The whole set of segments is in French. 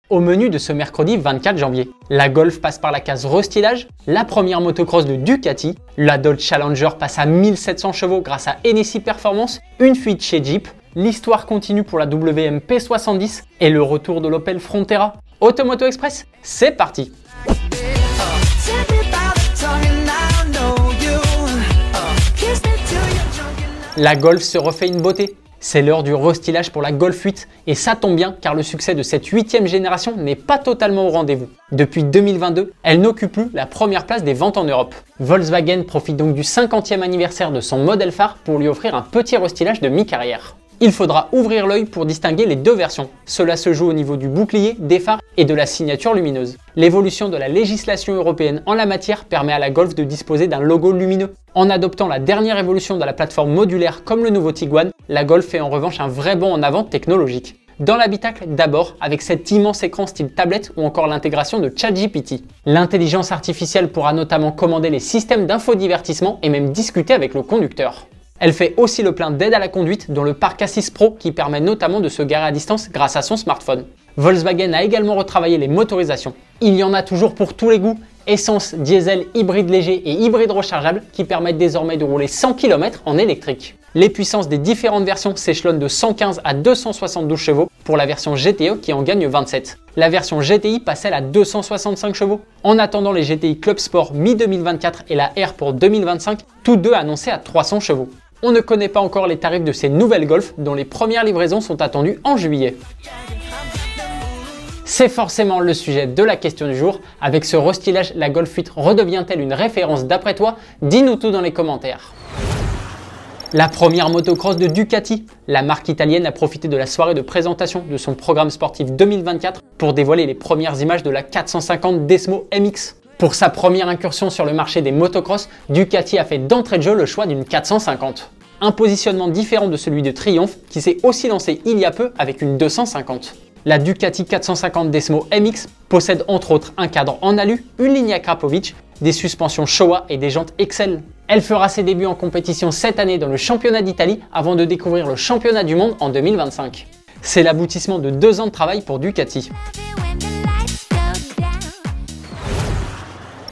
Au menu de ce mercredi 24 janvier, la Golf passe par la case restylage, la première motocross de Ducati, la Dodge Challenger passe à 1700 chevaux grâce à Hennessy Performance, une fuite chez Jeep, l'histoire continue pour la WM P70 et le retour de l'Opel Frontera. Automoto Express, c'est parti! La Golf se refait une beauté. C'est l'heure du restylage pour la Golf 8 et ça tombe bien car le succès de cette 8e génération n'est pas totalement au rendez-vous. Depuis 2022, elle n'occupe plus la première place des ventes en Europe. Volkswagen profite donc du 50e anniversaire de son modèle phare pour lui offrir un petit restylage de mi-carrière. Il faudra ouvrir l'œil pour distinguer les deux versions. Cela se joue au niveau du bouclier, des phares et de la signature lumineuse. L'évolution de la législation européenne en la matière permet à la Golf de disposer d'un logo lumineux. En adoptant la dernière évolution de la plateforme modulaire comme le nouveau Tiguan, la Golf fait en revanche un vrai bond en avant technologique. Dans l'habitacle, d'abord, avec cet immense écran style tablette ou encore l'intégration de ChatGPT. L'intelligence artificielle pourra notamment commander les systèmes d'infodivertissement et même discuter avec le conducteur. Elle fait aussi le plein d'aide à la conduite dont le Park Assist Pro qui permet notamment de se garer à distance grâce à son smartphone. Volkswagen a également retravaillé les motorisations. Il y en a toujours pour tous les goûts, essence, diesel, hybride léger et hybride rechargeable qui permettent désormais de rouler 100 km en électrique. Les puissances des différentes versions s'échelonnent de 115 à 272 chevaux pour la version GTE qui en gagne 27. La version GTI passe elle à 265 chevaux. En attendant les GTI Club Sport mi-2024 et la R pour 2025, tous deux annoncés à 300 chevaux. On ne connaît pas encore les tarifs de ces nouvelles Golf dont les premières livraisons sont attendues en juillet. C'est forcément le sujet de la question du jour. Avec ce restylage, la Golf 8 redevient-elle une référence d'après toi? Dis-nous tout dans les commentaires. La première motocross de Ducati. La marque italienne a profité de la soirée de présentation de son programme sportif 2024 pour dévoiler les premières images de la 450 Desmo MX. Pour sa première incursion sur le marché des motocross, Ducati a fait d'entrée de jeu le choix d'une 450. Un positionnement différent de celui de Triumph qui s'est aussi lancé il y a peu avec une 250. La Ducati 450 Desmo MX possède entre autres un cadre en alu, une ligne Akrapovic, des suspensions Showa et des jantes Excel. Elle fera ses débuts en compétition cette année dans le championnat d'Italie avant de découvrir le championnat du monde en 2025. C'est l'aboutissement de 2 ans de travail pour Ducati.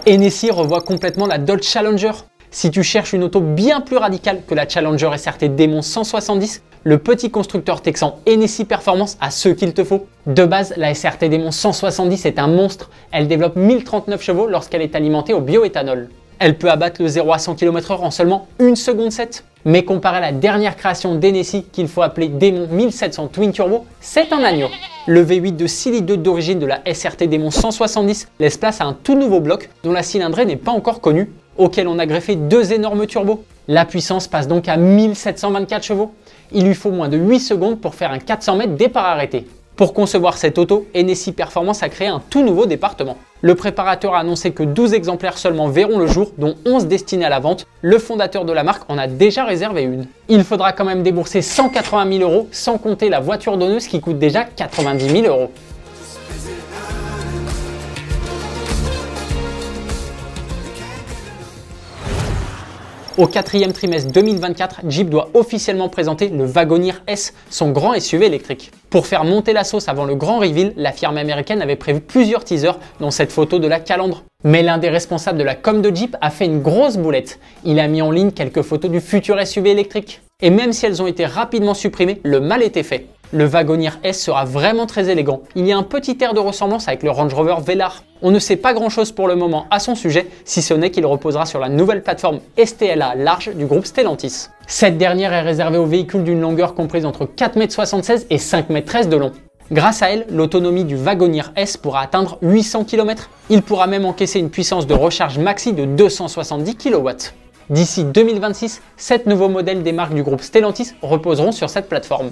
Hennessy revoit complètement la Dodge Challenger. Si tu cherches une auto bien plus radicale que la Challenger SRT Demon 170, le petit constructeur texan Hennessy Performance a ce qu'il te faut. De base, la SRT Demon 170 est un monstre. Elle développe 1039 chevaux lorsqu'elle est alimentée au bioéthanol. Elle peut abattre le 0 à 100 km/h en seulement 1 seconde 7. Mais comparé à la dernière création d'Hennessy qu'il faut appeler Demon 1700 Twin Turbo, c'est un agneau. Le V8 de 6 litres d'origine de la SRT Demon 170 laisse place à un tout nouveau bloc dont la cylindrée n'est pas encore connue, auquel on a greffé 2 énormes turbos. La puissance passe donc à 1724 chevaux. Il lui faut moins de 8 secondes pour faire un 400 mètres départ arrêté. Pour concevoir cette auto, Hennessy Performance a créé un tout nouveau département. Le préparateur a annoncé que 12 exemplaires seulement verront le jour, dont 11 destinés à la vente. Le fondateur de la marque en a déjà réservé une. Il faudra quand même débourser 180 000 € sans compter la voiture donneuse qui coûte déjà 90 000 €. Au 4e trimestre 2024, Jeep doit officiellement présenter le Wagoneer S, son grand SUV électrique. Pour faire monter la sauce avant le grand reveal, la firme américaine avait prévu plusieurs teasers, dont cette photo de la calandre. Mais l'un des responsables de la com de Jeep a fait une grosse boulette. Il a mis en ligne quelques photos du futur SUV électrique. Et même si elles ont été rapidement supprimées, le mal était fait. Le Wagoneer S sera vraiment très élégant. Il y a un petit air de ressemblance avec le Range Rover Velar. On ne sait pas grand chose pour le moment à son sujet, si ce n'est qu'il reposera sur la nouvelle plateforme STLA large du groupe Stellantis. Cette dernière est réservée aux véhicules d'une longueur comprise entre 4,76 m et 5,13 m de long. Grâce à elle, l'autonomie du Wagoneer S pourra atteindre 800 km. Il pourra même encaisser une puissance de recharge maxi de 270 kW. D'ici 2026, 7 nouveaux modèles des marques du groupe Stellantis reposeront sur cette plateforme.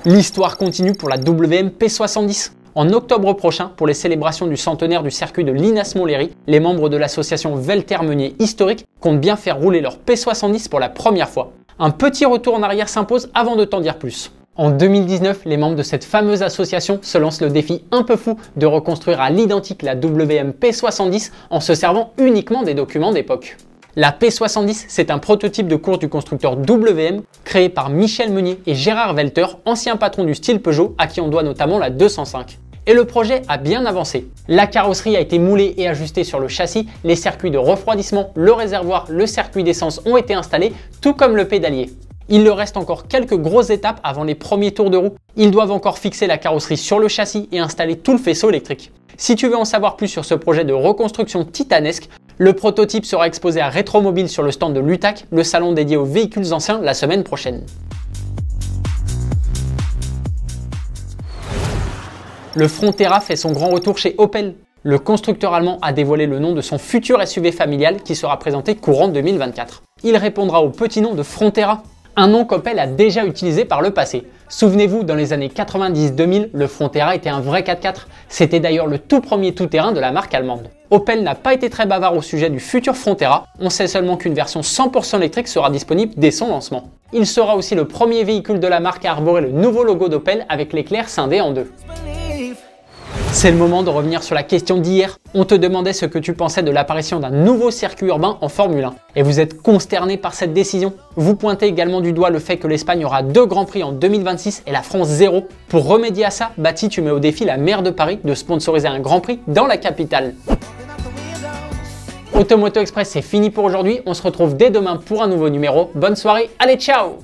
L'histoire continue pour la WM P70. En octobre prochain, pour les célébrations du centenaire du circuit de Linas-Montlhéry, les membres de l'association Velter Meunier Historique comptent bien faire rouler leur P70 pour la première fois. Un petit retour en arrière s'impose avant de t'en dire plus. En 2019, les membres de cette fameuse association se lancent le défi un peu fou de reconstruire à l'identique la WM P70 en se servant uniquement des documents d'époque. La P70, c'est un prototype de course du constructeur WM créé par Michel Meunier et Gérard Welter, anciens patrons du style Peugeot à qui on doit notamment la 205. Et le projet a bien avancé. La carrosserie a été moulée et ajustée sur le châssis, les circuits de refroidissement, le réservoir, le circuit d'essence ont été installés, tout comme le pédalier. Il leur reste encore quelques grosses étapes avant les premiers tours de roue. Ils doivent encore fixer la carrosserie sur le châssis et installer tout le faisceau électrique. Si tu veux en savoir plus sur ce projet de reconstruction titanesque, le prototype sera exposé à Rétromobile sur le stand de l'UTAC, le salon dédié aux véhicules anciens, la semaine prochaine. Le Frontera fait son grand retour chez Opel. Le constructeur allemand a dévoilé le nom de son futur SUV familial qui sera présenté courant 2024. Il répondra au petit nom de Frontera, un nom qu'Opel a déjà utilisé par le passé. Souvenez-vous, dans les années 90-2000, le Frontera était un vrai 4x4. C'était d'ailleurs le tout premier tout-terrain de la marque allemande. Opel n'a pas été très bavard au sujet du futur Frontera, on sait seulement qu'une version 100% électrique sera disponible dès son lancement. Il sera aussi le premier véhicule de la marque à arborer le nouveau logo d'Opel avec l'éclair scindé en deux. C'est le moment de revenir sur la question d'hier. On te demandait ce que tu pensais de l'apparition d'un nouveau circuit urbain en Formule 1. Et vous êtes consterné par cette décision. Vous pointez également du doigt le fait que l'Espagne aura 2 Grands Prix en 2026 et la France 0. Pour remédier à ça, Bati, tu mets au défi la maire de Paris de sponsoriser un Grand Prix dans la capitale. Automoto Express, c'est fini pour aujourd'hui. On se retrouve dès demain pour un nouveau numéro. Bonne soirée, allez ciao!